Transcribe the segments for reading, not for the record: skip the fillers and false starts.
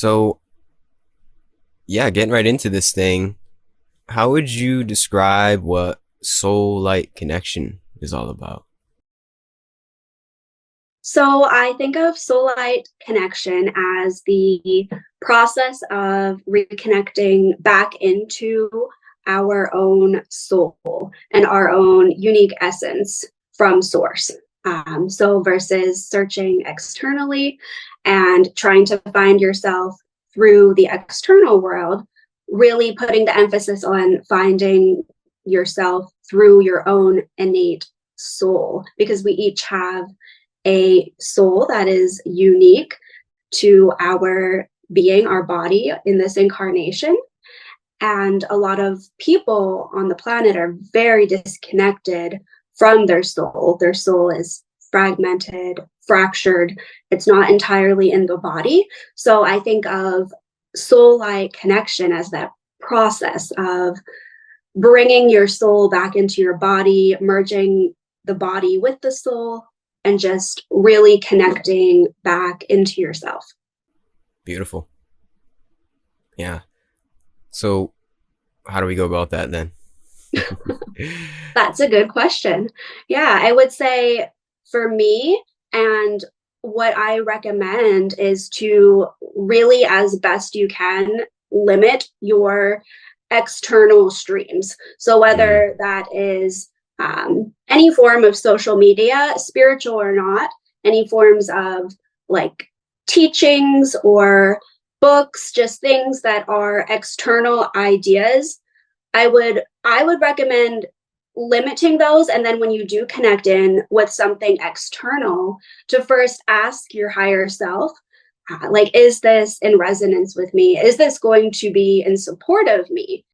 So, yeah, getting right into this thing, how would you describe what soul light connection is all about? So I think of soulite connection as the process of reconnecting back into our own soul and our own unique essence from source. So versus searching externally and trying to find yourself through the external world, really putting the emphasis on finding yourself through your own innate soul, because we each have a soul that is unique to our being, our body in this incarnation. And a lot of people on the planet are very disconnected from their soul. Their soul is fragmented, fractured. It's not entirely in the body. So I think of soul light connection as that process of bringing your soul back into your body, merging the body with the soul, and just really connecting back into yourself. Beautiful. Yeah. So, how do we go about that then? That's a good question. Yeah, I would say for me, and what I recommend is to really, as best you can, limit your external streams. So, Mm, whether that is any form of social media, spiritual or not, any forms of like teachings or books, just things that are external ideas. I would recommend limiting those, and then when you do connect in with something external, to first ask your higher self, like, is this in resonance with me? Is this going to be in support of me?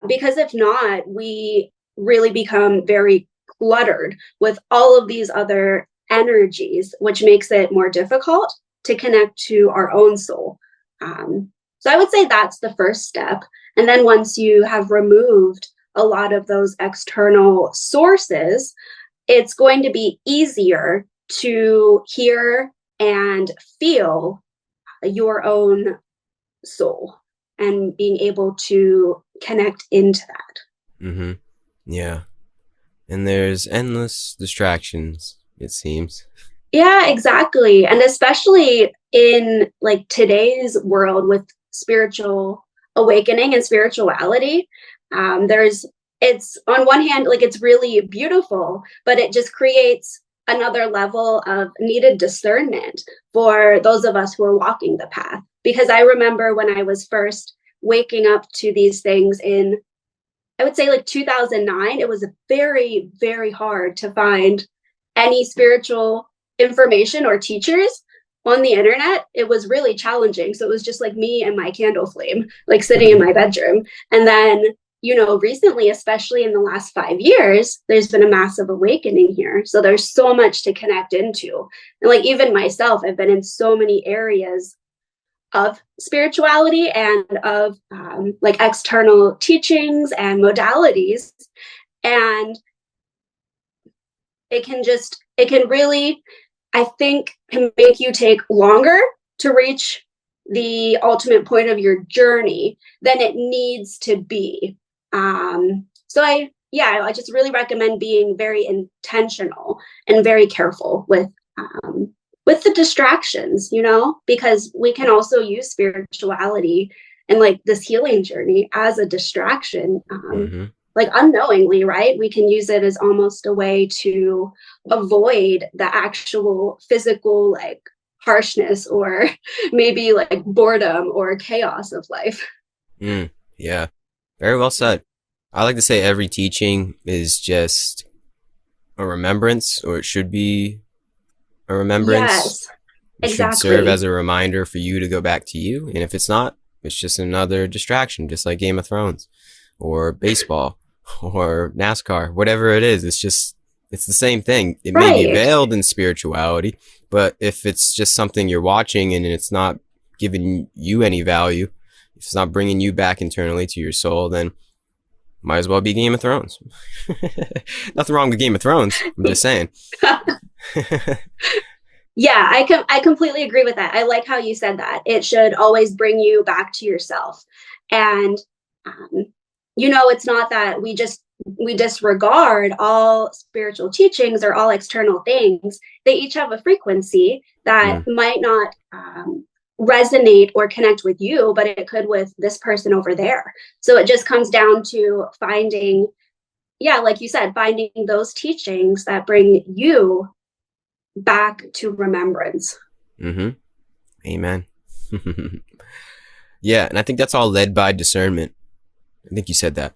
Because if not, we really become very cluttered with all of these other energies, which makes it more difficult to connect to our own soul. So I would say that's the first step. And then once you have removed a lot of those external sources, it's going to be easier to hear and feel your own soul and being able to connect into that. mm-hmm. Yeah. And there's endless distractions, it seems. Yeah, exactly. And especially in like today's world with spiritual awakening and spirituality, there's it's on one hand, like it's really beautiful, but it just creates another level of needed discernment for those of us who are walking the path. Because I remember when I was first waking up to these things in, I would say, like 2009, it was very, very hard to find any spiritual information or teachers on the internet. It was really challenging. So it was just like me and my candle flame, like sitting in my bedroom. And then, recently, especially in the last 5 years, there's been a massive awakening here. So there's so much to connect into. And like even myself, I've been in so many areas of spirituality and of like external teachings and modalities. And it can really, I think, can make you take longer to reach the ultimate point of your journey than it needs to be. I just really recommend being very intentional and very careful with the distractions, because we can also use spirituality and like this healing journey as a distraction, Mm-hmm. like unknowingly, right? We can use it as almost a way to avoid the actual physical like harshness or maybe like boredom or chaos of life. Mm, yeah. Very well said. I like to say every teaching is just a remembrance, or it should be a remembrance. Yes, It should serve exactly. as a reminder for you to go back to you. And if it's not, it's just another distraction, just like Game of Thrones or baseball or NASCAR, whatever it is. It's the same thing. It may be Right. veiled in spirituality, but if it's just something you're watching and it's not giving you any value, if it's not bringing you back internally to your soul, then might as well be Game of Thrones. Nothing wrong with Game of Thrones. I'm just saying. Yeah, I completely agree with that. I like how you said that. It should always bring you back to yourself. And um, it's not that we disregard all spiritual teachings or all external things. They each have a frequency that Mm, might not resonate or connect with you, but it could with this person over there. So it just comes down to finding, yeah, like you said, finding those teachings that bring you back to remembrance. mm-hmm. Amen. Yeah, and I think that's all led by discernment. I think you said that,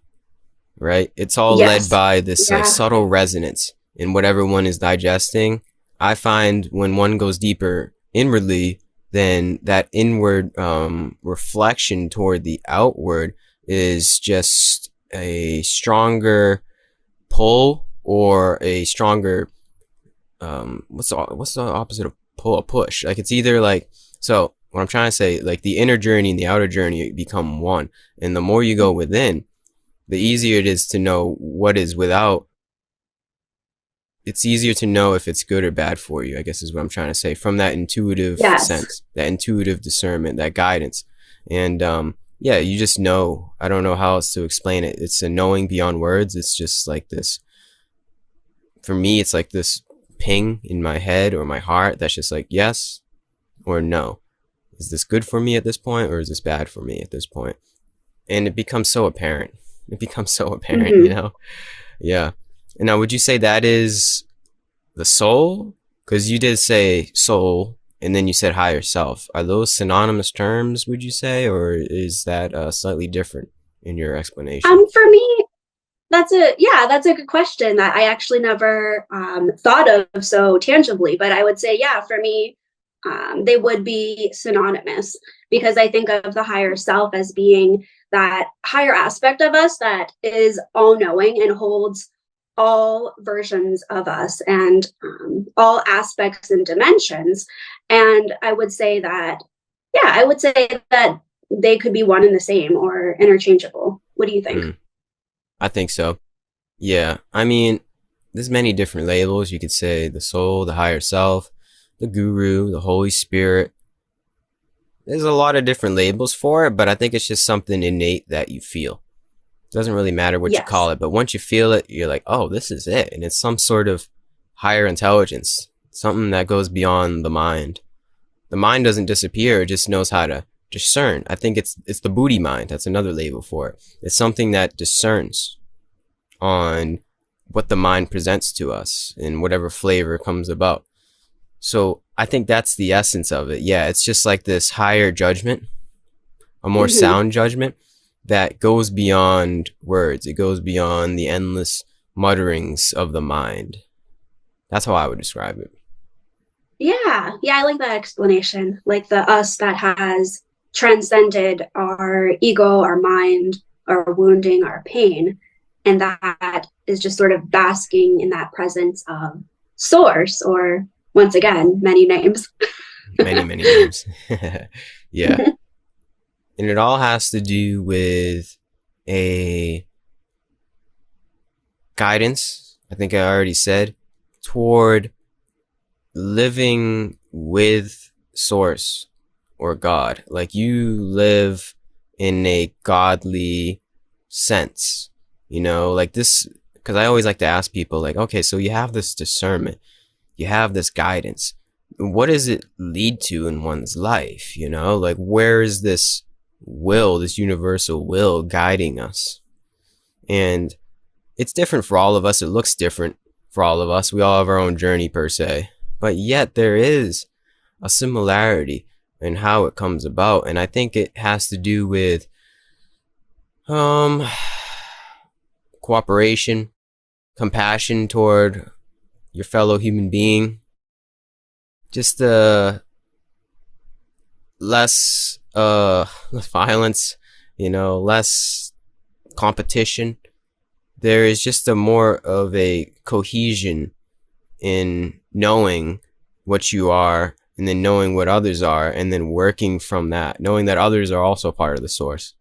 right? It's all led Yes. by this like Yeah. subtle resonance in whatever one is digesting. I find when one goes deeper inwardly, then that inward reflection toward the outward is just a stronger pull or a stronger what's the opposite of pull? A push. Like it's either like, so what I'm trying to say, like the inner journey and the outer journey become one, and the more you go within, the easier it is to know what is without. It's easier to know if it's good or bad for you, I guess is what I'm trying to say, from that intuitive Yes. sense, that intuitive discernment, that guidance. And yeah, you just know. I don't know how else to explain it. It's a knowing beyond words. It's just like this, for me, it's like this ping in my head or my heart that's just like yes or no. Is this good for me at this point, or is this bad for me at this point? And it becomes so apparent. It becomes so apparent, you Hmm. know? Yeah. And now, would you say that is the soul? Because you did say soul, and then you said higher self. Are those synonymous terms, would you say, or is that slightly different in your explanation? For me, that's a good question that I actually never thought of so tangibly. But I would say, yeah, for me, they would be synonymous because I think of the higher self as being that higher aspect of us that is all knowing and holds all versions of us and all aspects and dimensions. And I would say that, yeah, I would say that they could be one and the same or interchangeable. What do you think? Mm, I think so. Yeah. I mean, there's many different labels. You could say the soul, the higher self, the guru, the Holy Spirit. There's a lot of different labels for it, but I think it's just something innate that you feel. It doesn't really matter what you call Yes. it, but once you feel it, you're like, oh, this is it. And it's some sort of higher intelligence, something that goes beyond the mind. The mind doesn't disappear, it just knows how to discern. I think it's the booty mind. That's another label for it. It's something that discerns on what the mind presents to us in whatever flavor comes about. So I think that's the essence of it. Yeah, it's just like this higher judgment, a more Hmm. sound judgment that goes beyond words. It goes beyond the endless mutterings of the mind. That's how I would describe it. Yeah, yeah, I like that explanation. Like the us that has transcended our ego, our mind, our wounding, our pain, and that is just sort of basking in that presence of source, or once again, many names. Many, many names. Yeah. And it all has to do with a guidance, I think I already said, toward living with source or God. Like you live in a godly sense, like this, because I always like to ask people, like, okay, so you have this discernment, you have this guidance. What does it lead to in one's life? Like where is this will, this universal will guiding us? And it's different for all of us. It looks different for all of us. We all have our own journey per se, but yet there is a similarity in how it comes about. And I think it has to do with um cooperation, compassion toward your fellow human being, just less violence, less competition. There is just a more of a cohesion in knowing what you are and then knowing what others are and then working from that, knowing that others are also part of the source.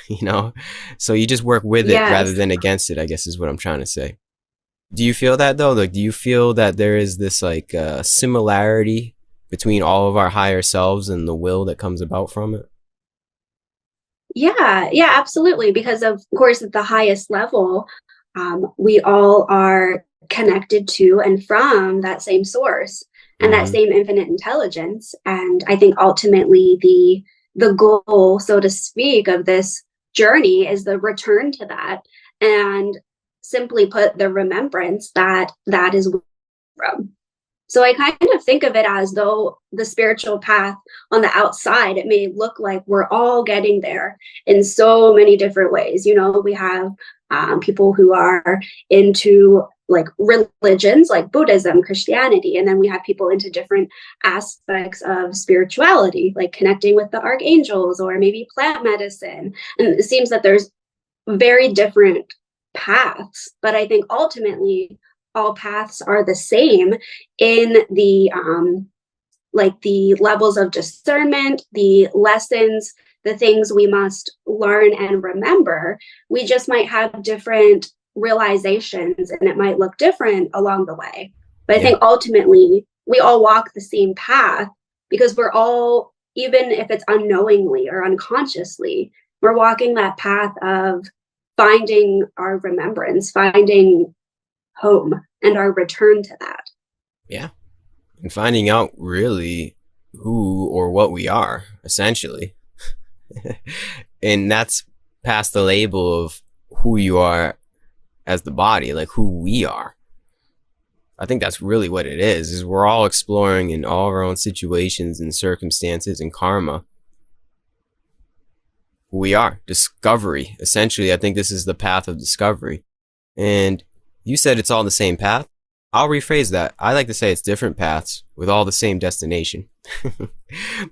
you know so you just work with it rather Yes. than against it, I guess is what I'm trying to say. Do you feel that though? Like, do you feel that there is this like similarity between all of our higher selves and the will that comes about from it? Yeah, absolutely. Because of course, at the highest level, we all are connected to and from that same source and that Mm-hmm. same infinite intelligence. And I think ultimately the goal, so to speak, of this journey is the return to that, and simply put, the remembrance that that is from. So I kind of think of it as though the spiritual path on the outside, it may look like we're all getting there in so many different ways. You know, we have people who are into like religions like Buddhism, Christianity, and then we have people into different aspects of spirituality, like connecting with the archangels or maybe plant medicine. And it seems that there's very different paths, but I think ultimately all paths are the same in the like the levels of discernment, the lessons, the things we must learn and remember. We just might have different realizations and it might look different along the way. But I Yeah. think ultimately we all walk the same path because we're all, even if it's unknowingly or unconsciously, we're walking that path of finding our remembrance, finding home and our return to that. Yeah. And finding out really who or what we are, essentially. And that's past the label of who you are as the body, like who we are. I think that's really what it is we're all exploring in all of our own situations and circumstances and karma who we are. Discovery. Essentially, I think this is the path of discovery. And you said it's all the same path. I'll rephrase that. I like to say it's different paths with all the same destination.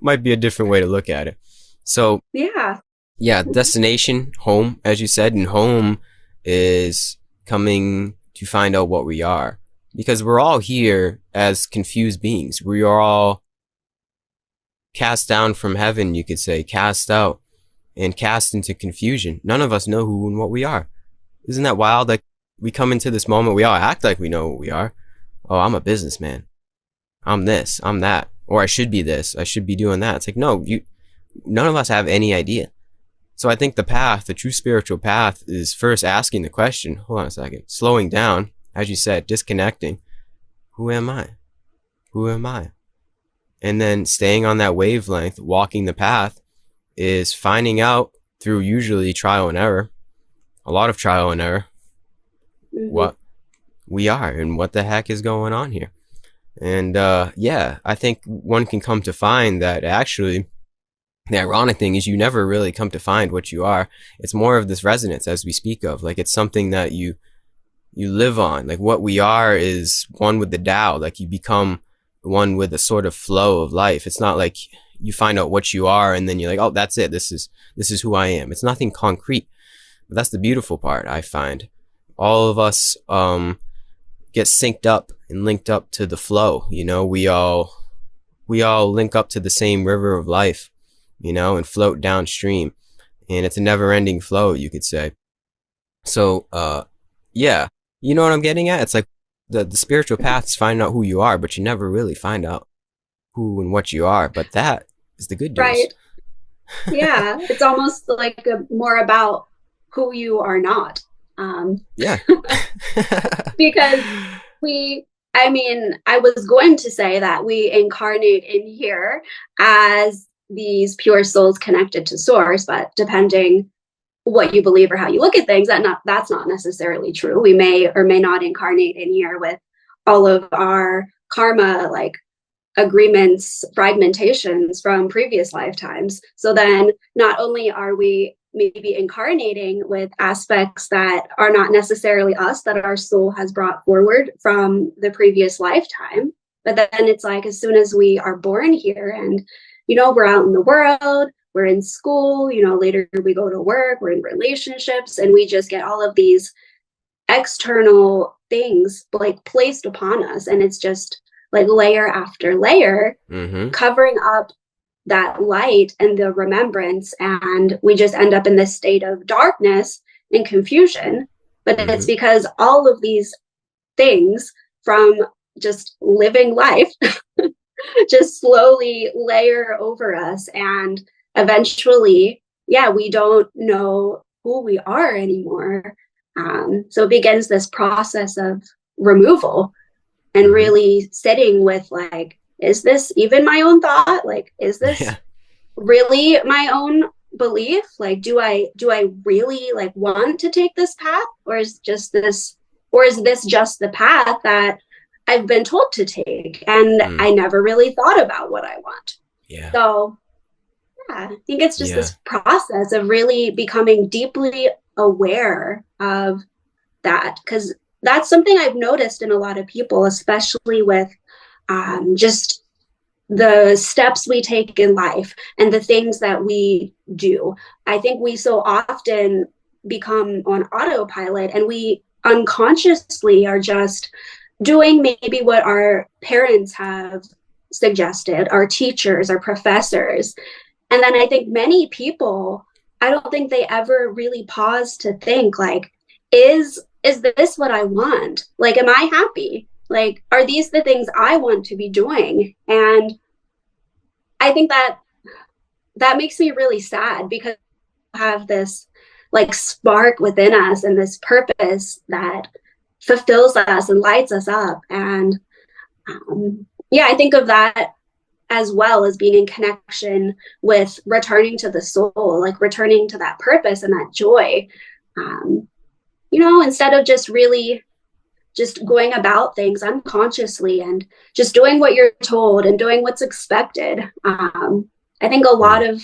Might be a different way to look at it. So, Yeah. yeah, destination, home, as you said, and home is coming to find out what we are. Because we're all here as confused beings. We are all cast down from heaven, you could say, cast out and cast into confusion. None of us know who and what we are. Isn't that wild? Like, we come into this moment, we all act like we know what we are. Oh, I'm a businessman. I'm this, I'm that. Or I should be this, I should be doing that. It's like, no, none of us have any idea. So I think the path, the true spiritual path, is first asking the question, hold on a second, slowing down, as you said, disconnecting. Who am I? Who am I? And then staying on that wavelength, walking the path, is finding out through usually trial and error, a lot of trial and error, what we are and what the heck is going on here. And yeah, I think one can come to find that actually the ironic thing is you never really come to find what you are. It's more of this resonance as we speak of. Like, it's something that you live on. Like, what we are is one with the Tao. Like, you become one with a sort of flow of life. It's not like you find out what you are and then you're like, oh, that's it. This is who I am. It's nothing concrete. But that's the beautiful part, I find. All of us get synced up and linked up to the flow. You know, we all link up to the same river of life, you know, and float downstream. And it's a never ending flow, you could say. So, yeah, you know what I'm getting at? It's like the spiritual path is finding out who you are, but you never really find out who and what you are. But that is the good news. Right. Yeah. It's almost like more about who you are not. Yeah. Because I was going to say that we incarnate in here as these pure souls connected to source, but depending what you believe or how you look at things, that's not necessarily true. We may or may not incarnate in here with all of our karma, like agreements, fragmentations from previous lifetimes. So then not only are we maybe incarnating with aspects that are not necessarily us, that our soul has brought forward from the previous lifetime, but then it's like as soon as we are born here and, you know, we're out in the world, we're in school, you know, later we go to work, we're in relationships, and we just get all of these external things like placed upon us. And it's just like layer after layer, covering up that light and the remembrance. And we just end up in this state of darkness and confusion. But it's because all of these things from just living life just slowly layer over us. And eventually, yeah, we don't know who we are anymore. So it begins this process of removal and Mm-hmm. really sitting with like, is this even my own thought? Like, is this Yeah. really my own belief? Like, do I really like want to take this path, or is this just the path that I've been told to take and Mm. I never really thought about what I want? Yeah. So yeah, I think it's just Yeah. this process of really becoming deeply aware of that, because that's something I've noticed in a lot of people, especially with just the steps we take in life and the things that we do. I think we so often become on autopilot and we unconsciously are just doing maybe what our parents have suggested, our teachers, our professors. And then I think many people, I don't think they ever really pause to think like, is this what I want? Like, am I happy? Like, are these the things I want to be doing? And I think that that makes me really sad, because we have this like spark within us and this purpose that fulfills us and lights us up. And yeah, I think of that as well as being in connection with returning to the soul, like returning to that purpose and that joy. Um, instead of just really just going about things unconsciously and just doing what you're told and doing what's expected. I think Mm.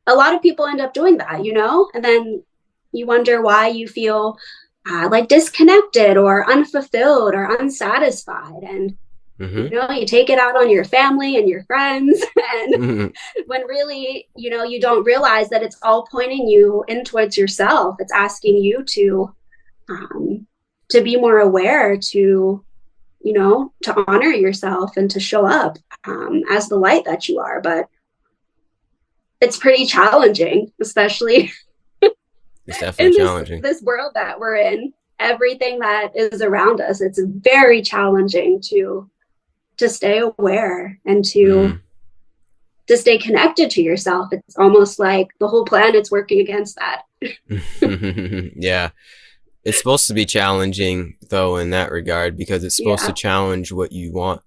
a lot of people end up doing that, and then you wonder why you feel like disconnected or unfulfilled or unsatisfied. And Mm-hmm. you take it out on your family and your friends, and Mm-hmm. when really, you don't realize that it's all pointing you in towards yourself. It's asking you um, to be more aware, to honor yourself and to show up as the light that you are. But it's pretty challenging, especially It's definitely in this challenging. this world that we're in. Everything that is around us, it's very challenging to stay aware and Mm. to stay connected to yourself. It's almost like the whole planet's working against that. Yeah. It's supposed to be challenging though in that regard because it's supposed to Yeah. challenge what you want.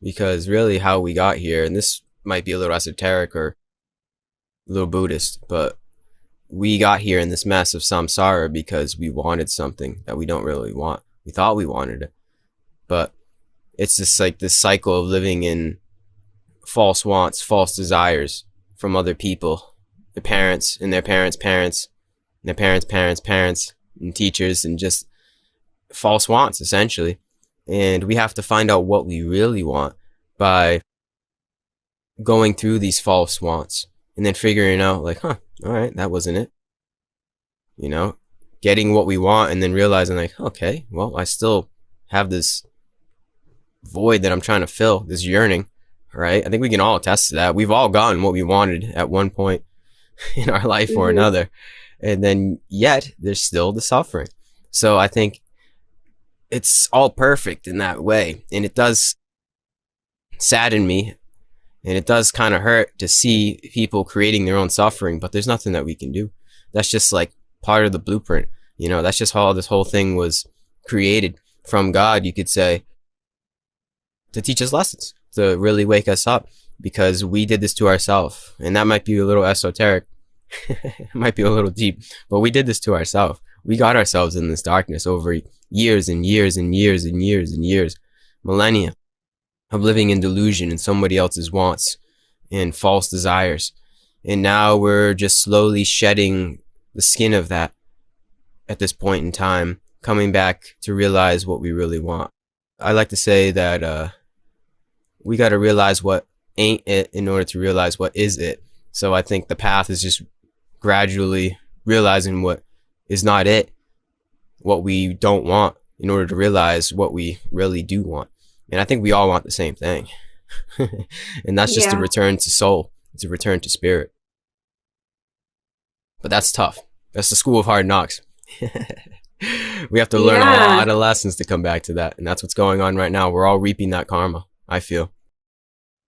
Because really how we got here, and this might be a little esoteric or a little Buddhist, but we got here in this mess of samsara because we wanted something that we don't really want. We thought we wanted it, but it's just like this cycle of living in false wants, false desires from other people, their parents and their parents' parents, and their parents' parents' parents, and teachers, and just false wants essentially. And we have to find out what we really want by going through these false wants and then figuring out like, all right, that wasn't it. You know, getting what we want and then realizing like, okay, well, I still have this void that I'm trying to fill, this yearning, right? I think we can all attest to that. We've all gotten what we wanted at one point in our life or Mm-hmm. another. And then yet there's still the suffering. So I think it's all perfect in that way. And it does sadden me and it does kind of hurt to see people creating their own suffering, but there's nothing that we can do. That's just like part of the blueprint. That's just how this whole thing was created from God, you could say, to teach us lessons, to really wake us up because we did this to ourselves. And that might be a little esoteric. It might be a little deep, but we did this to ourselves. We got ourselves in this darkness over years and years and years and years and years, millennia of living in delusion and somebody else's wants and false desires. And now we're just slowly shedding the skin of that at this point in time, coming back to realize what we really want. I like to say that we got to realize what ain't it in order to realize what is it. So I think the path is just gradually realizing what is not it, what we don't want, in order to realize what we really do want. And I think we all want the same thing. And that's just to Yeah. return to soul, to return to spirit. But that's tough. That's the school of hard knocks. We have to learn a Yeah. lot of lessons to come back to that. And that's what's going on right now. We're all reaping that karma, I feel.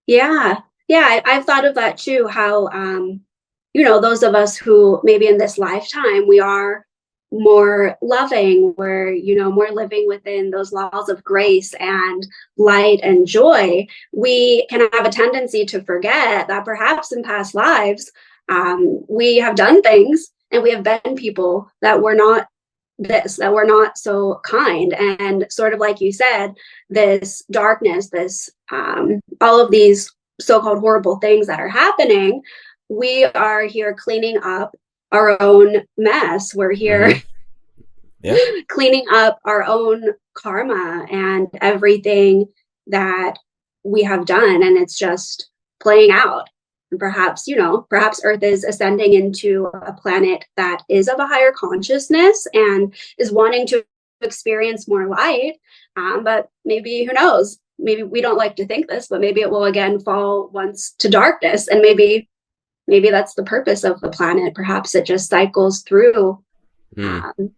Yeah. Yeah, I've thought of that too, how those of us who maybe in this lifetime we are more loving, we're, more living within those laws of grace and light and joy, we can have a tendency to forget that perhaps in past lives, we have done things and we have been people that were not that were not so kind. And sort of like you said, this darkness, this all of these so-called horrible things that are happening, we are here cleaning up our own mess. We're here Mm-hmm. Yeah. cleaning up our own karma and everything that we have done, and it's just playing out. And perhaps, perhaps Earth is ascending into a planet that is of a higher consciousness and is wanting to experience more light. But maybe, who knows? Maybe we don't like to think this, but maybe it will again fall once to darkness, and maybe that's the purpose of the planet. Perhaps it just cycles Mm. um,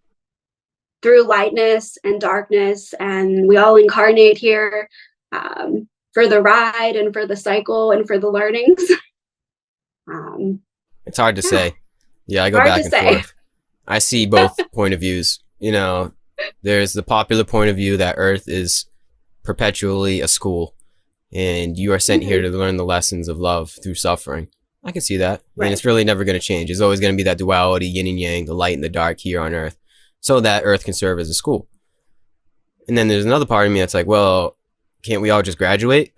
through lightness and darkness, and we all incarnate here for the ride and for the cycle and for the learnings. It's hard to Yeah, say. Yeah, I go hard to back and say. forth. I see both point of views. There's the popular point of view that Earth is perpetually a school and you are sent here Mhm. to learn the lessons of love through suffering. I can see that. And Right. it's really never going to change. There's always going to be that duality, yin and yang, the light and the dark here on Earth, so that Earth can serve as a school. And then there's another part of me that's like, well, can't we all just graduate?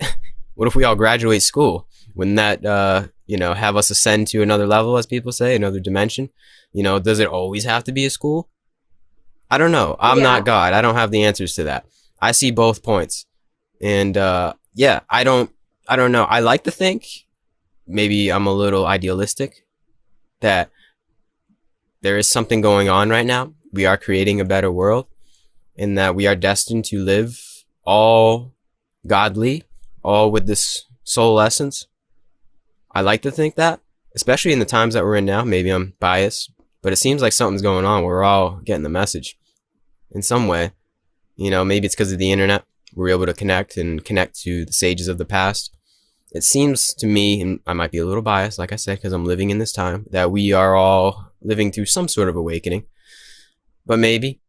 What if we all graduate school? Wouldn't that, have us ascend to another level, as people say, another dimension? Does it always have to be a school? I don't know. I'm Yeah. not God. I don't have the answers to that. I see both points. And, yeah, I don't know. I like to think, maybe I'm a little idealistic, that there is something going on right now. We are creating a better world, and that we are destined to live all godly, all with this soul essence. I like to think that, especially in the times that we're in now. Maybe I'm biased, but it seems like something's going on. We're all getting the message in some way. Maybe it's because of the internet. We're able to connect to the sages of the past. It seems to me, and I might be a little biased, like I said, because I'm living in this time, that we are all living through some sort of awakening. But maybe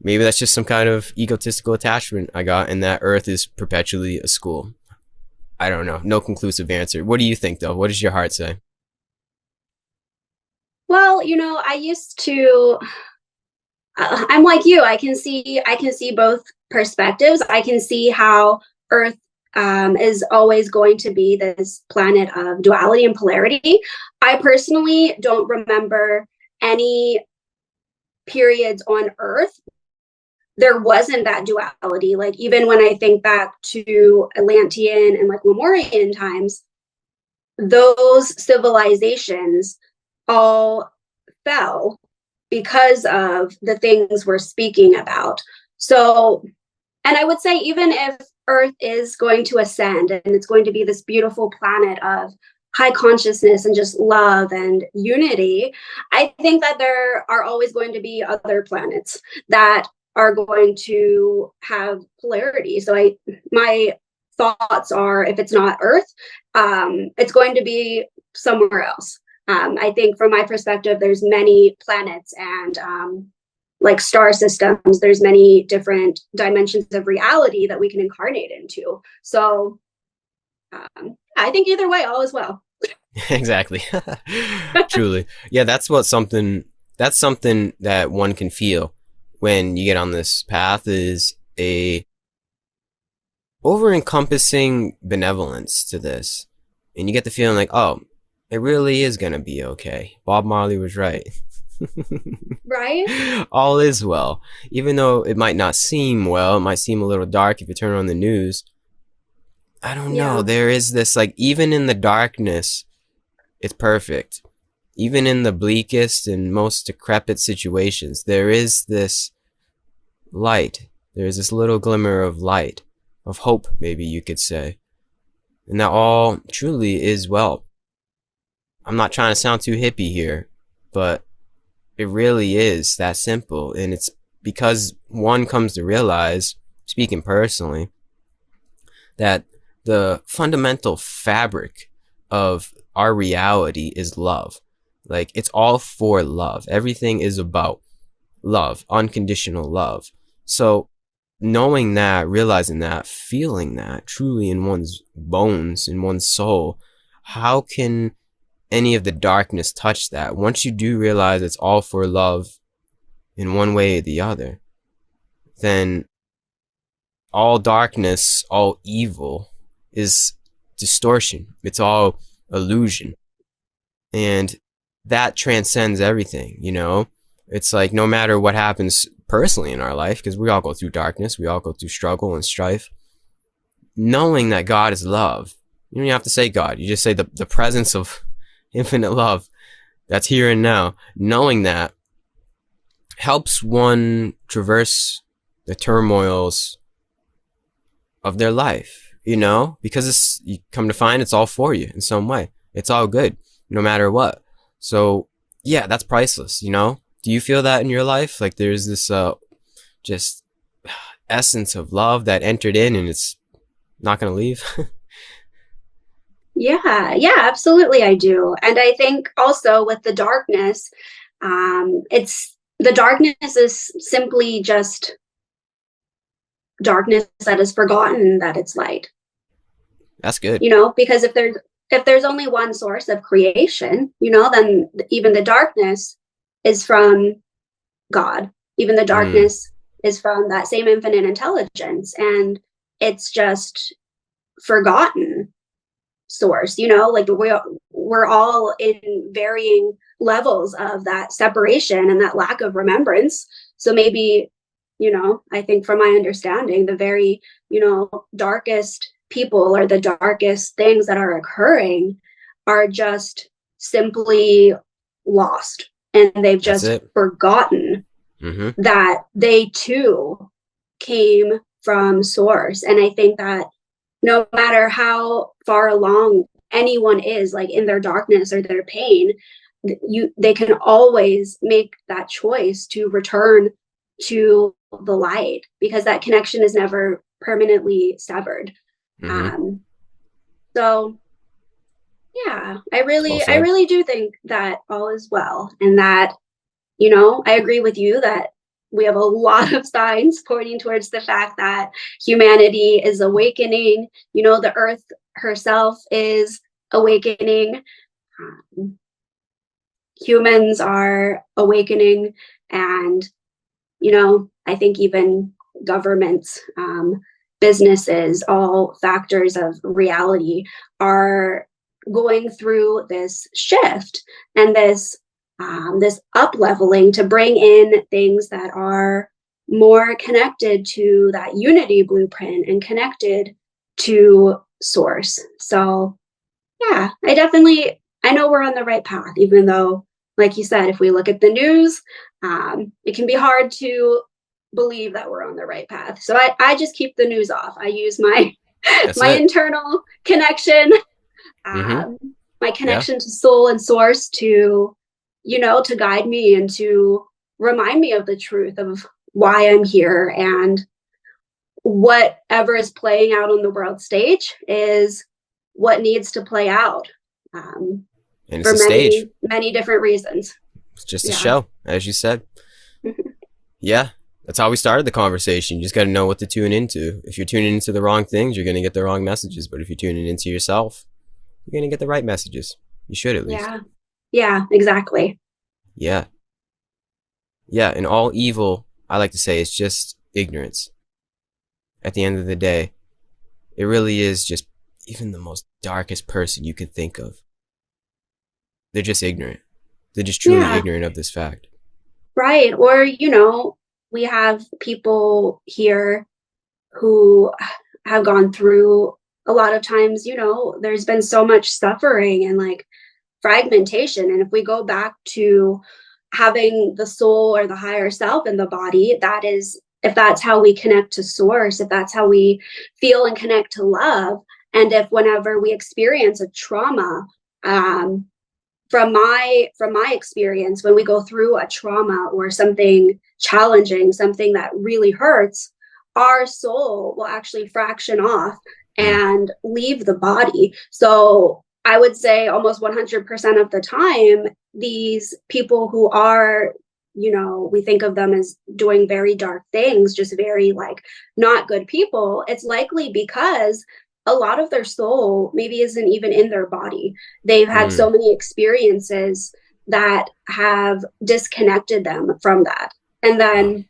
that's just some kind of egotistical attachment I got, and that Earth is perpetually a school. I don't know. No conclusive answer. What do you think, though? What does your heart say? Well, I used to. I'm like you. I can see both perspectives. I can see how Earth is always going to be this planet of duality and polarity. I personally don't remember any periods on Earth there wasn't that duality. Like, even when I think back to Atlantean and like Lemurian times, those civilizations all fell because of the things we're speaking about. So, and I would say, even if Earth is going to ascend and it's going to be this beautiful planet of high consciousness and just love and unity, I think that there are always going to be other planets that are going to have polarity. So my thoughts are, if it's not Earth, it's going to be somewhere else. I think from my perspective, there's many planets and like star systems. There's many different dimensions of reality that we can incarnate into. So I think either way, all is well. Exactly. Truly. Yeah, that's something that one can feel when you get on this path, is a over encompassing benevolence to this. And you get the feeling like, oh, it really is gonna be okay. Bob Marley was right. Right? All is well. Even though it might not seem well, it might seem a little dark if you turn on the news. I don't know. Yeah. There is this, like, even in the darkness, it's perfect. Even in the bleakest and most decrepit situations, there is this light. There is this little glimmer of light, of hope, maybe you could say. And that all truly is well. I'm not trying to sound too hippie here, but it really is that simple. And it's because one comes to realize, speaking personally, that the fundamental fabric of our reality is love. Like, it's all for love. Everything is about love, unconditional love. So knowing that, realizing that, feeling that truly in one's bones, in one's soul, how can any of the darkness touch that? Once you do realize it's all for love in one way or the other, then all darkness, all evil is distortion. It's all illusion. And that transcends everything, you know? It's like no matter what happens personally in our life, because we all go through darkness, we all go through struggle and strife, knowing that God is love. You don't even have to say God. You just say the presence of infinite love that's here and now. Knowing that helps one traverse the turmoils of their life, you know, because it's, you come to find it's all for you in some way. It's all good, no matter what. So yeah, that's priceless, you know? Do you feel that in your life? Like there's this just essence of love that entered in and it's not going to leave? Yeah, absolutely, I do. And I think also with the darkness, it's the darkness is simply just darkness that is forgotten that it's light. That's good. You know, because if there's only one source of creation, you know, then even the darkness is from God. Even the Mm, darkness is from that same infinite intelligence, and it's just forgotten source, you know, like we're all in varying levels of that separation and that lack of remembrance. So maybe, you know, I think from my understanding, the very, you know, darkest people or the darkest things that are occurring are just simply lost, and they've that's just it. forgotten Mm-hmm. that they too came from source. And I think that no matter how far along anyone is, like in their darkness or their pain, they can always make that choice to return to the light, because that connection is never permanently severed. Mm-hmm. um so yeah, i Well really i said. really do think that all is well, and that, you know, I agree with you that we have a lot of signs pointing towards the fact that humanity is awakening. You know, the earth herself is awakening. Um, Humans are awakening. And, you know, I think even governments, businesses, all factors of reality are going through this shift and this up leveling to bring in things that are more connected to that unity blueprint and connected to source. So yeah, I know we're on the right path, even though, like you said, if we look at the news, it can be hard to believe that we're on the right path. So I just keep the news off. I use my That's my it. internal connection, Mm-hmm. um, my Yeah. connection to soul and source to, you know, to guide me and to remind me of the truth of why I'm here, and whatever is playing out on the world stage is what needs to play out, And it's for a stage. many different reasons. It's just a Yeah. show, as you said. Yeah. That's how we started the conversation. You just got to know what to tune into. If you're tuning into the wrong things, you're going to get the wrong messages. But if you're tuning into yourself, you're going to get the right messages. You should, at least. Yeah. Yeah, exactly. Yeah. Yeah. And all evil, I like to say, is just ignorance. At the end of the day, it really is just even the most darkest person you can think of. They're just ignorant. They're just truly Yeah, ignorant of this fact. right. Or, you know, we have people here who have gone through a lot of times, you know, there's been so much suffering and like fragmentation. And if we go back to having the soul or the higher self in the body, that is, if that's how we connect to source, if that's how we feel and connect to love, and if whenever we experience a trauma, um, from my experience, when we go through a trauma or something challenging, something that really hurts, our soul will actually fraction off Mm. and leave the body. So I would say almost 100% of the time, these people who are, we think of them as doing very dark things, just very like not good people. It's likely because a lot of their soul maybe isn't even in their body. They've had Mm. so many experiences that have disconnected them from that. And Wow. then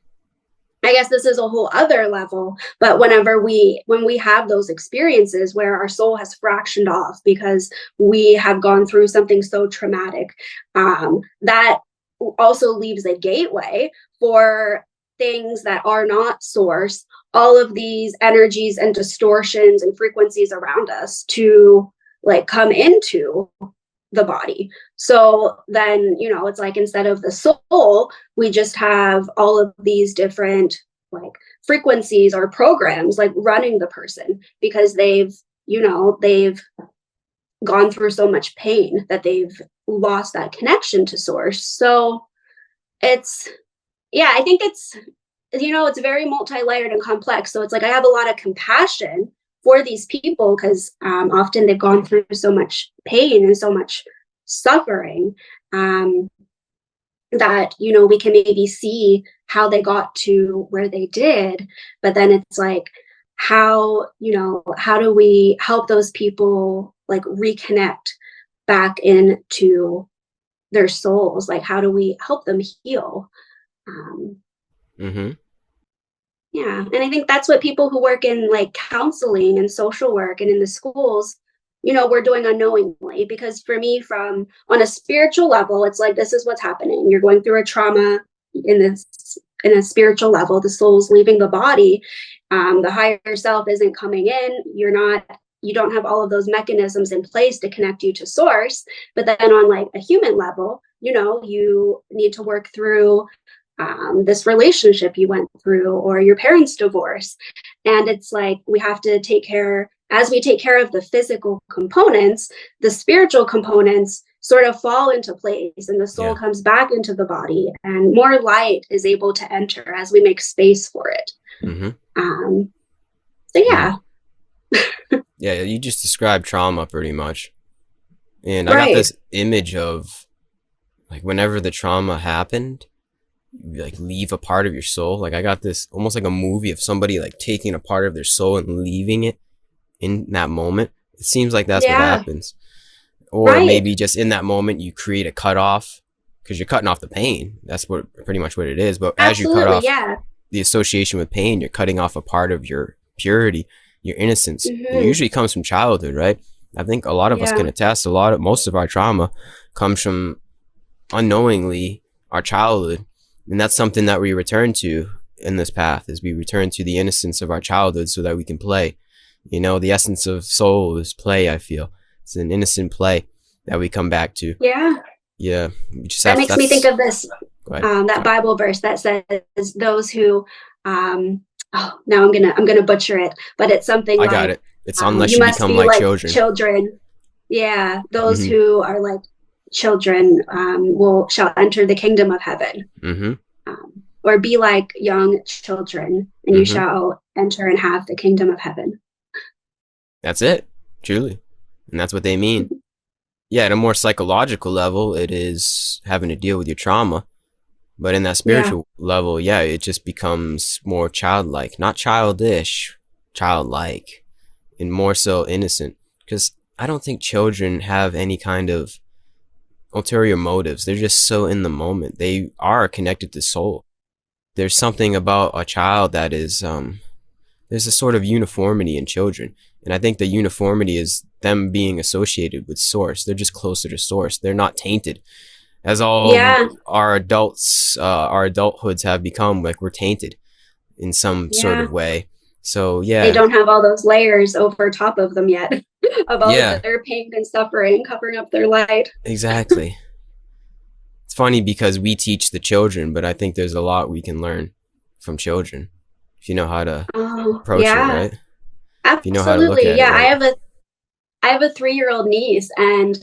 I guess this is a whole other level, but when we have those experiences where our soul has fractioned off because we have gone through something so traumatic, that also leaves a gateway for things that are not source, all of these energies and distortions and frequencies around us to like come into the body. So then, it's like instead of the soul, we just have all of these different like frequencies or programs like running the person because they've gone through so much pain that they've lost that connection to source. So it's, yeah, I think it's very multi-layered and complex. So it's like I have a lot of compassion for these people because often they've gone through so much pain and so much suffering, that we can maybe see how they got to where they did. But then it's like, how do we help those people like reconnect back into their souls? Like, how do we help them heal? um, Mm-hmm. Yeah. And I think that's what people who work in like counseling and social work and in the schools, we're doing unknowingly. Because for me, from on a spiritual level, it's like this is what's happening. You're going through a trauma in a spiritual level. The soul's leaving the body. The higher self isn't coming in. You don't have all of those mechanisms in place to connect you to source. But then on like a human level, you need to work through this relationship you went through or your parents' divorce. And it's like we have to take care, as we take care of the physical components, the spiritual components sort of fall into place and the soul Yeah. comes back into the body and more light is able to enter as we make space for it. Mm-hmm. Um, so Mm. yeah. Yeah, you just described trauma pretty much. And I got Right. this image of like whenever the trauma happened, you like leave a part of your soul. Like I got this almost like a movie of somebody like taking a part of their soul and leaving it in that moment. It seems like that's what Yeah. happens. Or Right. maybe just in that moment you create a cutoff because you're cutting off the pain. That's what pretty much what it is. But as you cut Absolutely. off Yeah. the association with pain, you're cutting off a part of your purity, your innocence. And it Hmm. usually comes from childhood, right? I think a lot of us Yeah. can attest. Most of our trauma comes from unknowingly our childhood, and that's something that we return to in this path. Is we return to the innocence of our childhood so that we can play. The essence of soul is play. I feel it's an innocent play that we come back to. Yeah. Yeah, we just That have. makes me think That's of this go ahead. that Sorry, Bible verse that says those who oh now I'm gonna butcher it, but it's something I got like it. It's unless you you must become be like like children. children. Yeah, those Mm-hmm. who are like children will shall enter the kingdom of heaven. Mm-hmm. Or be like young children, and you Mm-hmm. shall enter and have the kingdom of heaven. That's it, truly, and that's what they mean. Yeah, at a more psychological level, it is having to deal with your trauma. But in that Yeah, spiritual level, yeah, it just becomes more childlike, not childish, childlike, and more so innocent. Because I don't think children have any kind of ulterior motives. They're just so in the moment. They are connected to soul. There's something about a child that is, there's a sort of uniformity in children. And I think the uniformity is them being associated with source. They're just closer to source. They're not tainted as all of yeah, our adulthoods have become. Like we're tainted in some sort yeah. of way. So They yeah, don't have all those layers over top of them yet of all of yeah, their pain and suffering covering up their light. exactly. It's funny because we teach the children, but I think there's a lot we can learn from children if you know how to Oh, approach it, yeah, right? If you know how to look absolutely. at it Yeah, right. I have a 3-year-old niece, and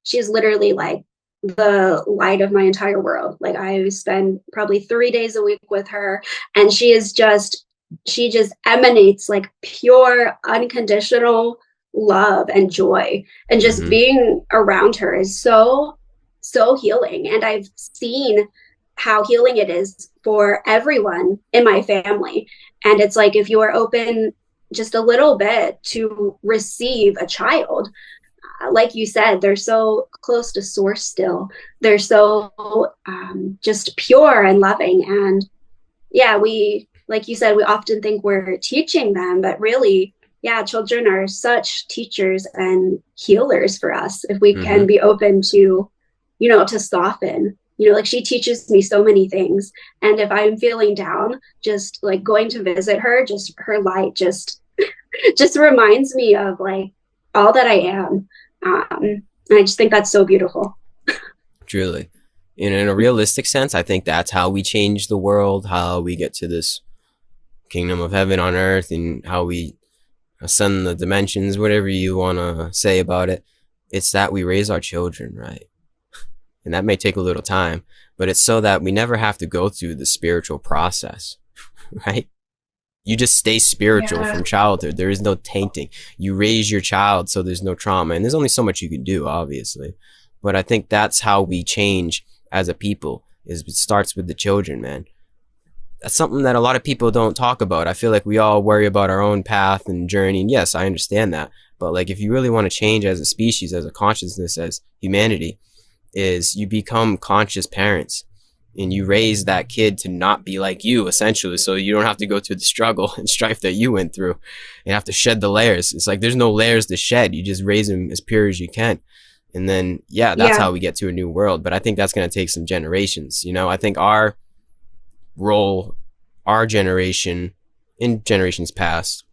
she's literally like the light of my entire world. Like I spend probably 3 days a week with her, and she is just she just emanates like pure, unconditional love and joy. And just Mm-hmm. being around her is so healing. And I've seen how healing it is for everyone in my family. And it's like if you are open just a little bit to receive a child, like you said, they're so close to source still. They're so just pure and loving. And yeah, we, like you said, we often think we're teaching them, but really, yeah, children are such teachers and healers for us if we Mm-hmm. can be open to, to soften. Like she teaches me so many things. And if I'm feeling down, just like going to visit her, just her light just reminds me of like all that I am. And I just think that's so beautiful. Truly. In a realistic sense, I think that's how we change the world, how we get to this kingdom of heaven on earth, and how we ascend the dimensions, whatever you want to say about it. It's that we raise our children, right? And that may take a little time, but it's so that we never have to go through the spiritual process, right? You just stay spiritual Yeah. from childhood. There is no tainting. You raise your child so there's no trauma. And there's only so much you can do, obviously. But I think that's how we change as a people, is it starts with the children, man. That's something that a lot of people don't talk about. I feel like we all worry about our own path and journey. And yes, I understand that. But like if you really want to change as a species, as a consciousness, as humanity, is you become conscious parents and you raise that kid to not be like you, essentially, so you don't have to go through the struggle and strife that you went through and have to shed the layers. It's like there's no layers to shed. You just raise them as pure as you can. And then, yeah, that's Yeah. how we get to a new world. But I think that's going to take some generations. I think our role, our generation, in generations past,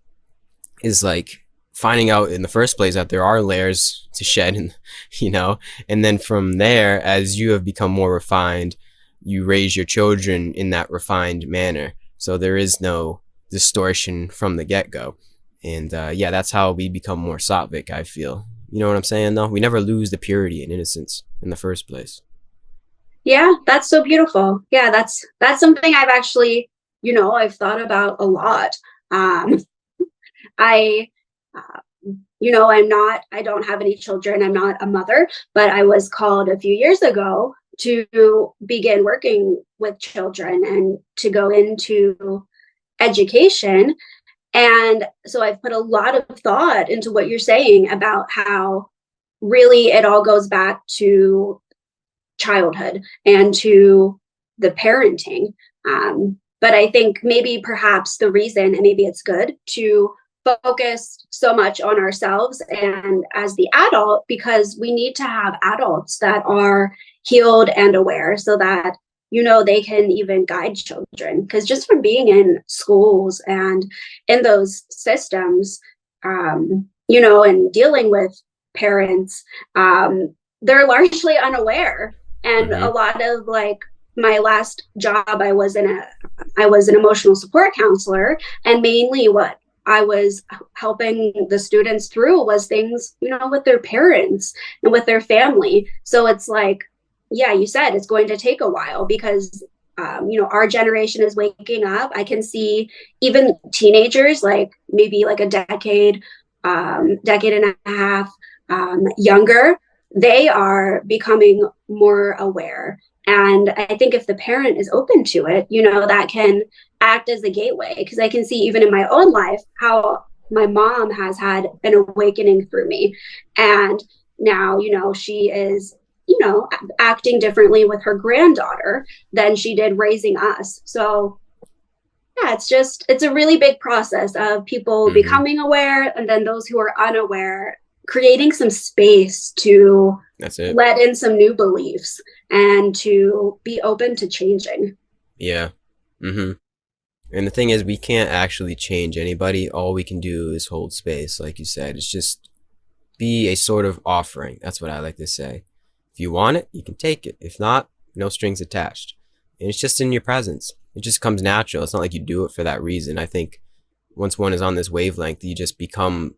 is like finding out in the first place that there are layers to shed, and and then from there, as you have become more refined, you raise your children in that refined manner, so there is no distortion from the get-go. And yeah, that's how we become more sattvic, I feel. You know what I'm saying, though? We never lose the purity and innocence in the first place. Yeah, that's so beautiful. Yeah, that's something I've actually, I've thought about a lot. Um, I, uh, I don't have any children. I'm not a mother, but I was called a few years ago to begin working with children and to go into education. And so I've put a lot of thought into what you're saying about how really it all goes back to childhood and to the parenting. But I think maybe perhaps the reason, and maybe it's good to focus so much on ourselves and as the adult, because we need to have adults that are healed and aware so that they can even guide children. Because just from being in schools and in those systems, and dealing with parents, they're largely unaware. And a Mm-hmm. lot of like my last job, I was an emotional support counselor, and mainly what I was helping the students through was things, with their parents and with their family. So it's like, yeah, you said it's going to take a while because our generation is waking up. I can see even teenagers, like maybe like a decade and a half younger, they are becoming more aware. And I think if the parent is open to it, that can act as a gateway. Because I can see even in my own life how my mom has had an awakening through me. And now, she is, acting differently with her granddaughter than she did raising us. So yeah, it's a really big process of people Mm-hmm. becoming aware and then those who are unaware creating some space to That's it. let in some new beliefs and to be open to changing. Yeah. Mm-hmm. And the thing is, we can't actually change anybody. All we can do is hold space, like you said. It's just be a sort of offering. That's what I like to say. If you want it, you can take it. If not, no strings attached. And it's just in your presence. It just comes natural. It's not like you do it for that reason. I think once one is on this wavelength, you just become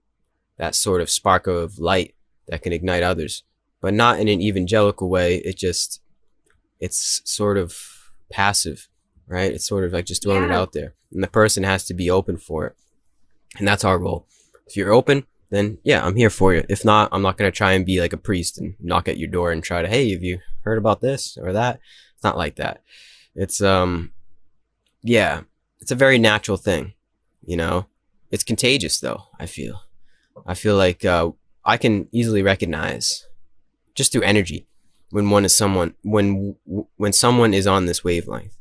that sort of spark of light that can ignite others, but not in an evangelical way. It's sort of passive, right? It's sort of like just throwing it Yeah. out there, and the person has to be open for it. And that's our role. If you're open, then yeah, I'm here for you. If not, I'm not going to try and be like a priest and knock at your door and try to, hey, have you heard about this or that? It's not like that. It's, yeah, it's a very natural thing, you know? It's contagious though, I feel. I feel like, I can easily recognize just through energy when when someone is on this wavelength,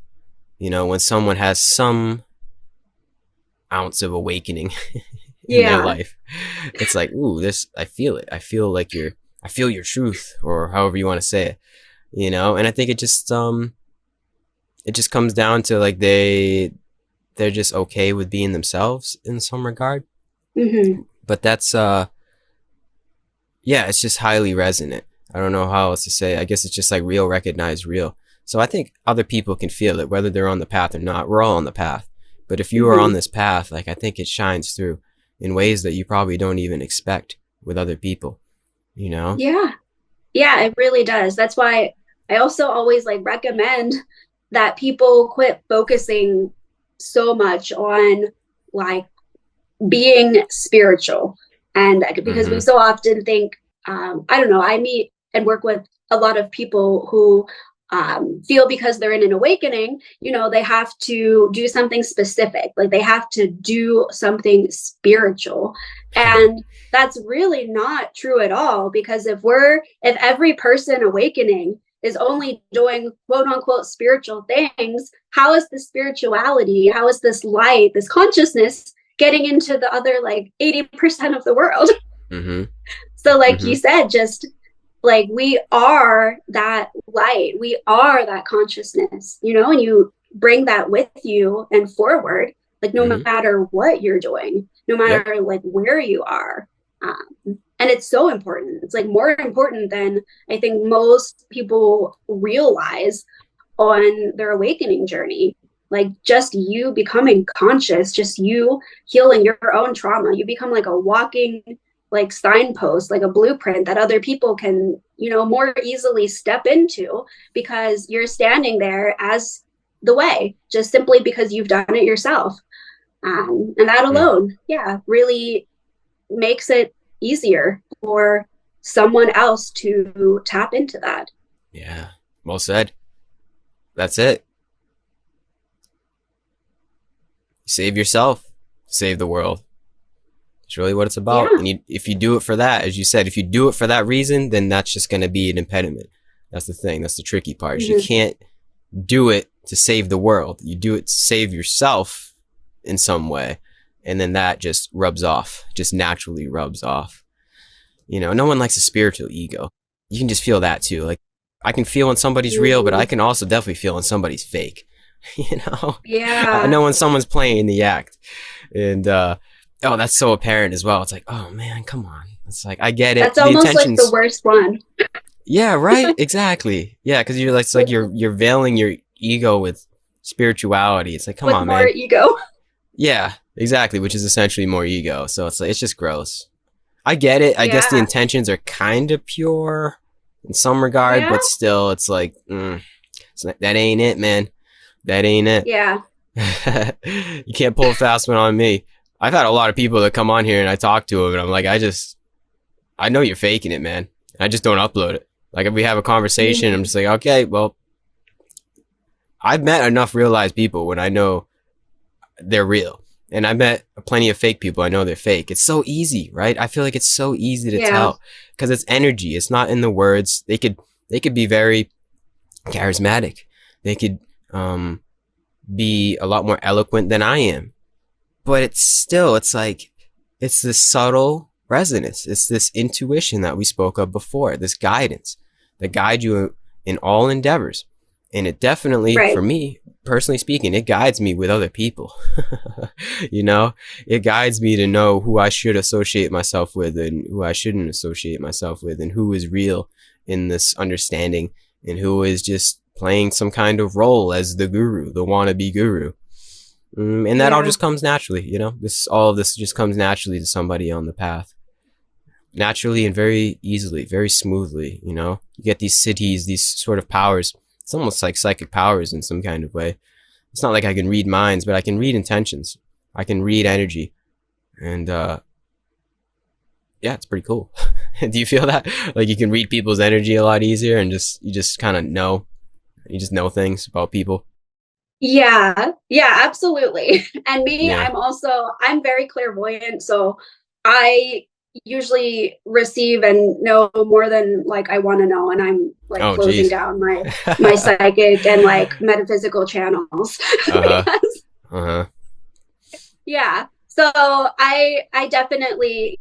you know, when someone has some ounce of awakening in their Yeah. life. It's like, ooh, this, I feel it. I feel like I feel your truth, or however you want to say it, you know? And I think it just comes down to like they're just okay with being themselves in some regard. Hmm. But that's, yeah, it's just highly resonant. I don't know how else to say it. I guess it's just like real, recognized real. So I think other people can feel it, whether they're on the path or not. We're all on the path. But if you are on Hmm. this path, like I think it shines through in ways that you probably don't even expect with other people, you know? Yeah. Yeah, it really does. That's why I also always like recommend that people quit focusing so much on like being spiritual. And because we Mm-hmm. so often think, I don't know, I meet and work with a lot of people who feel because they're in an awakening, you know, they have to do something specific, like they have to do something spiritual. And that's really not true at all, because if every person awakening is only doing quote unquote spiritual things, how is the spirituality, how is this light, this consciousness getting into the other like 80% of the world? Mm-hmm. So, like Mm-hmm. you said, just like we are that light, we are that consciousness, you know, and you bring that with you and forward, like no Mm-hmm. matter what you're doing, no Yep. matter like where you are. And it's so important. It's like more important than I think most people realize on their awakening journey. Like just you becoming conscious, just you healing your own trauma, you become like a walking like signpost, like a blueprint that other people can, you know, more easily step into, because you're standing there as the way, just simply because you've done it yourself. And that Mm. alone, yeah, really makes it easier for someone else to tap into that. Yeah. Well said. That's it. Save yourself. Save the world. It's really what it's about. Yeah. And if you do it for that, as you said, if you do it for that reason, then that's just going to be an impediment. That's the thing. That's the tricky part. Is you Mm-hmm. can't do it to save the world. You do it to save yourself in some way. And then that just rubs off, just naturally rubs off. You know, no one likes a spiritual ego. You can just feel that too. Like I can feel when somebody's real, but I Mm-hmm. can also definitely feel when somebody's fake. You know, I Yeah. know when someone's playing the act, and oh, that's so apparent as well. It's like, oh man, come on. It's like I get it. That's The almost like the intentions, worst one. yeah, right, exactly, yeah, because you're like, it's like With you're veiling your ego with spirituality. It's like, come with on, more man. ego. Yeah, exactly, which is essentially more ego. So it's like it's just gross. I get it. I guess the Yeah. intentions are kind of pure in some regard, Yeah. but still, it's like that ain't it, man. That ain't it. Yeah. You can't pull a fast one on me. I've had a lot of people that come on here and I talk to them and I'm like, I know you're faking it, man. I just don't upload it. Like if we have a conversation, I'm Mm-hmm. just like, okay, well, I've met enough realized people when I know they're real. And I met plenty of fake people. I know they're fake. It's so easy, right? I feel like it's so easy to Yeah. tell because it's energy. It's not in the words. They could be very charismatic. They could, be a lot more eloquent than I am. But it's still, it's like, it's this subtle resonance. It's this intuition that we spoke of before, this guidance that guides you in all endeavors. And it definitely, for Right. me, personally speaking, it guides me with other people. You know, it guides me to know who I should associate myself with and who I shouldn't associate myself with and who is real in this understanding and who is just playing some kind of role as the guru, the wannabe guru. And that all Yeah. just comes naturally, you know. All of this just comes naturally to somebody on the path, naturally and very easily, very smoothly. You know, you get these cities, these sort of powers. It's almost like psychic powers in some kind of way. it's not like I can read minds, but I can read intentions. I can read energy. And yeah, it's pretty cool. Do you feel that? Like you can read people's energy a lot easier and you just kind of know, you just know things about people. Yeah, yeah, absolutely. And me, Yeah. I'm very clairvoyant, so I usually receive and know more than like I want to know, and I'm like Oh, closing geez. down my psychic and like metaphysical channels. Uh-huh. Yes. Uh-huh. Yeah. So I definitely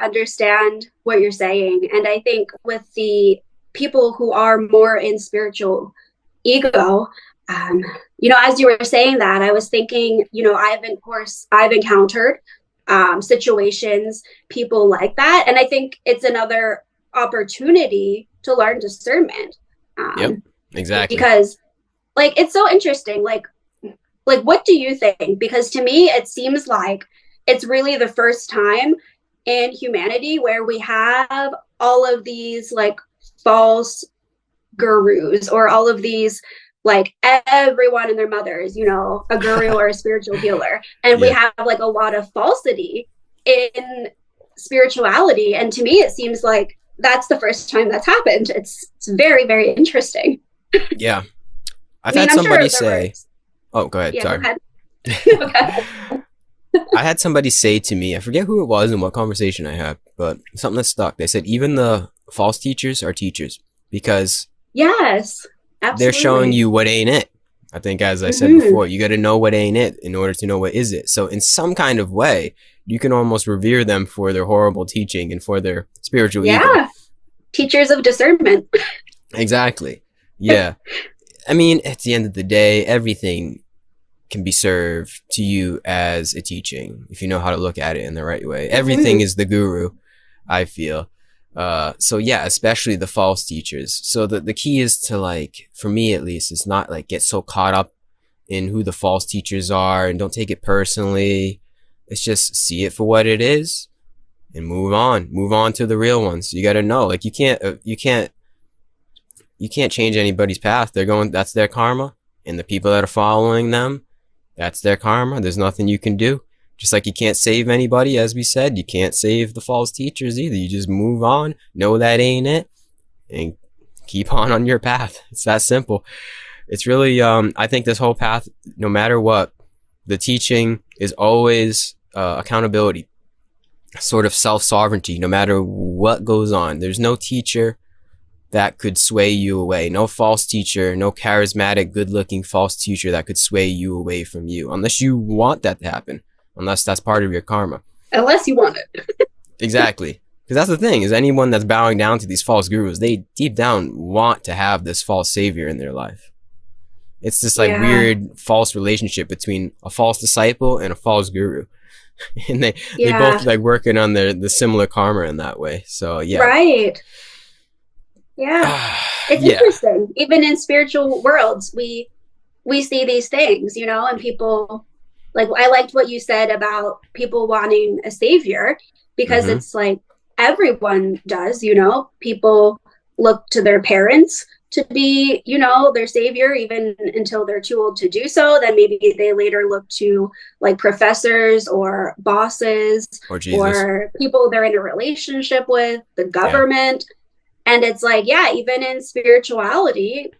understand what you're saying. And I think with the people who are more in spiritual ego, um, as you were saying that, I was thinking, I've encountered situations, people like that. And I think it's another opportunity to learn discernment. Yep. Um, Exactly. because like it's so interesting. Like what do you think? Because to me it seems like it's really the first time in humanity where we have all of these like false gurus, or all of these, like everyone and their mother is, a guru or a spiritual healer, and we Yeah. have like a lot of falsity in spirituality. And to me it seems like that's the first time that's happened. It's very, very interesting. Yeah. I've I mean, had I'm sure somebody there were. say, oh, go ahead. Yeah, go Sorry. ahead. Okay. I had somebody say to me, I forget who it was and what conversation I had, but something that stuck. They said, even the false teachers are teachers because Yes, they're showing absolutely. you what ain't it. I think, as I said Hmm. before, you got to know what ain't it in order to know what is it. So, in some kind of way, you can almost revere them for their horrible teaching and for their spiritual ego. Yeah, teachers of discernment. Exactly. Yeah. I mean, at the end of the day, everything can be served to you as a teaching if you know how to look at it in the right way. Everything Hmm. is the guru, I feel. So yeah, especially the false teachers. So the key is to, like, for me at least, is not like get so caught up in who the false teachers are and don't take it personally. It's just see it for what it is and move on to the real ones. You got to know, like, you can't change anybody's path. They're going, that's their karma. And the people that are following them, that's their karma. There's nothing you can do. Just like you can't save anybody, as we said, you can't save the false teachers either. You just move on, know that ain't it, and keep on your path. It's that simple. It's really, I think this whole path, no matter what, the teaching is always accountability, sort of self-sovereignty, no matter what goes on. There's no teacher that could sway you away. No false teacher, no charismatic, good-looking false teacher that could sway you away from you, unless you want that to happen, unless that's part of your karma. Unless you want it. Exactly. Because that's the thing, is anyone that's bowing down to these false gurus, they deep down want to have this false savior in their life. It's this like Yeah, weird false relationship between a false disciple and a false guru. And they both yeah, like working on the similar karma in that way. So yeah. right. Yeah. It's Yeah. interesting. Even in spiritual worlds, we see these things, and people, like, I liked what you said about people wanting a savior, because Mm-hmm. it's like everyone does, people look to their parents to be, their savior, even until they're too old to do so. Then maybe they later look to like professors or bosses Or Jesus. or people they're in a relationship with, the Yeah. government. And it's like, yeah, even in spirituality,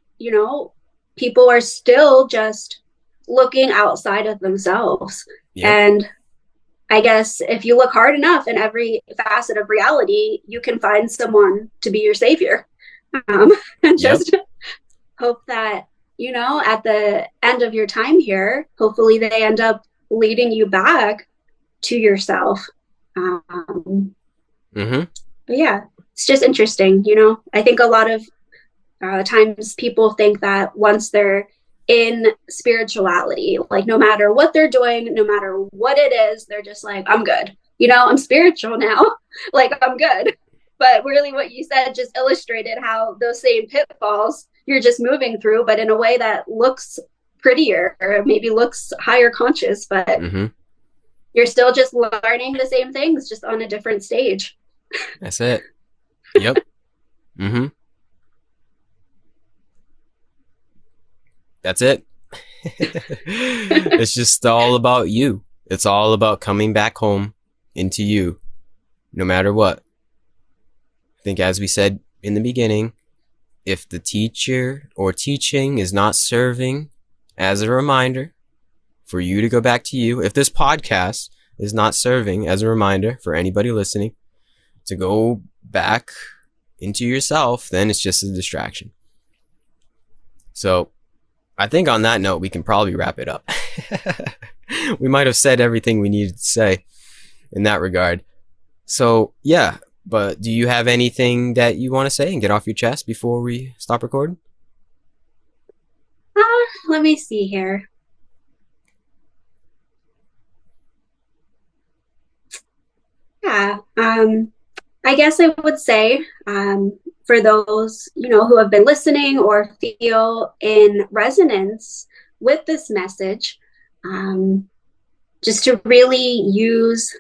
people are still just looking outside of themselves. Yep. And I guess if you look hard enough in every facet of reality, you can find someone to be your savior. And Yep. just hope that, at the end of your time here, hopefully they end up leading you back to yourself. Um, Mm-hmm. but yeah, it's just interesting. I think a lot of times people think that once they're in spirituality, like no matter what they're doing, no matter what it is, they're just like, I'm good. I'm spiritual now. Like, I'm good. But really, what you said just illustrated how those same pitfalls you're just moving through, but in a way that looks prettier or maybe looks higher conscious, but Mm-hmm. you're still just learning the same things, just on a different stage. That's it. Yep. Mm-hmm. That's it. It's just all about you. It's all about coming back home into you, no matter what. I think, as we said in the beginning, if the teacher or teaching is not serving as a reminder for you to go back to you, if this podcast is not serving as a reminder for anybody listening to go back into yourself, then it's just a distraction. So I think on that note, we can probably wrap it up. We might have said everything we needed to say in that regard. So yeah, but do you have anything that you want to say and get off your chest before we stop recording? Let me see here. Yeah, I guess I would say, for those, who have been listening or feel in resonance with this message, just to really use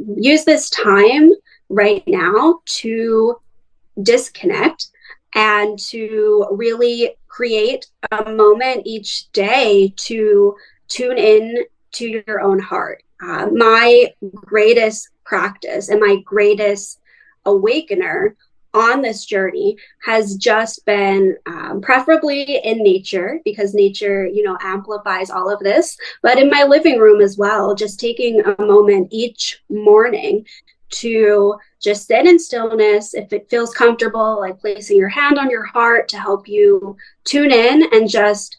this time right now to disconnect and to really create a moment each day to tune in to your own heart. My greatest practice and my greatest awakener on this journey has just been preferably in nature, because nature, amplifies all of this, but in my living room as well, just taking a moment each morning to just sit in stillness. If it feels comfortable, like placing your hand on your heart to help you tune in and just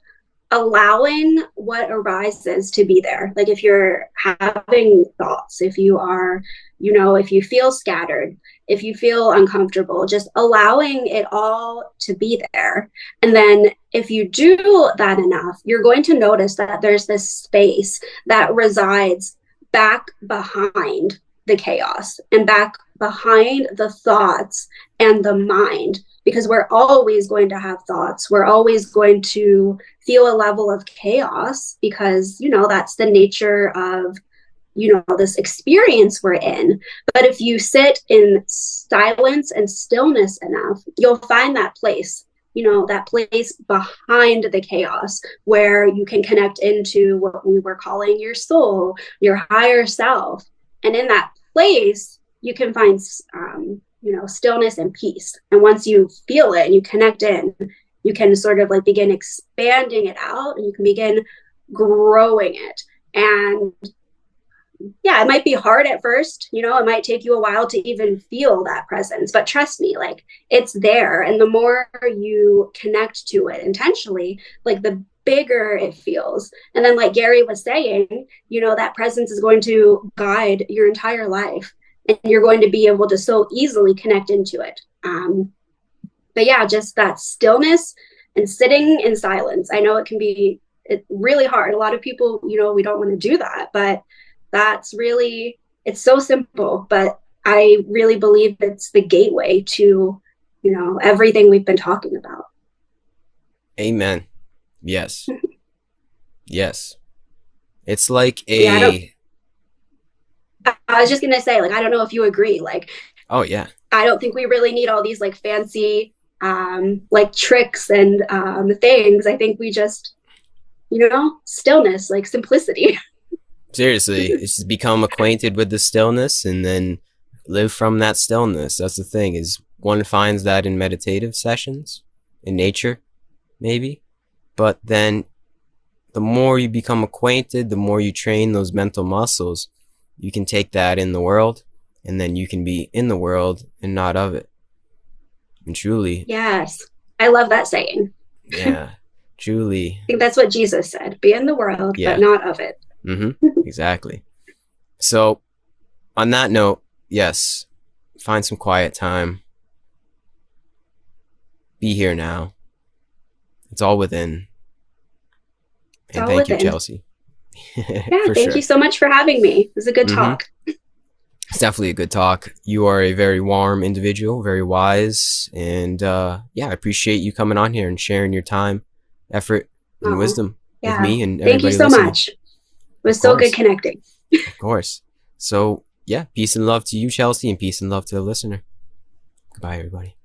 allowing what arises to be there. Like if you're having thoughts, if you are, if you feel scattered, if you feel uncomfortable, just allowing it all to be there. And then if you do that enough, you're going to notice that there's this space that resides back behind the chaos and back behind the thoughts and the mind, because we're always going to have thoughts. We're always going to feel a level of chaos because, that's the nature of, this experience we're in. But if you sit in silence and stillness enough, you'll find that place, that place behind the chaos where you can connect into what we were calling your soul, your higher self. And in that place, you can find, stillness and peace. And once you feel it and you connect in, you can sort of like begin expanding it out, and you can begin growing it. And yeah, it might be hard at first, it might take you a while to even feel that presence, but trust me, like it's there. And the more you connect to it intentionally, like the bigger it feels. And then like Gary was saying, that presence is going to guide your entire life, and you're going to be able to so easily connect into it. But yeah, just that stillness and sitting in silence. I know it can be really hard. A lot of people, we don't want to do that, but that's really, it's so simple, but I really believe it's the gateway to, everything we've been talking about. Amen. Yes. Yes. It's like I was just going to say, like, I don't know if you agree. Like, oh yeah. I don't think we really need all these like fancy, like tricks and things. I think we just, stillness, like simplicity. Seriously, it's just become acquainted with the stillness and then live from that stillness. That's the thing, is one finds that in meditative sessions, in nature, maybe. But then the more you become acquainted, the more you train those mental muscles, you can take that in the world, and then you can be in the world and not of it. And truly. Yes. I love that saying. Yeah, truly. I think that's what Jesus said. Be in the world, but not of it. Exactly. So on that note, yes, find some quiet time. Be here now. It's all within. And thank you, Chelsea. Yeah, thank you so much for having me. It was a good talk. It's definitely a good talk. You are a very warm individual, very wise, and I appreciate you coming on here and sharing your time, effort, and wisdom with me and everybody. Thank you so much. It was so good connecting. Of course. So, yeah, peace and love to you, Chelsea, and peace and love to the listener. Goodbye, everybody.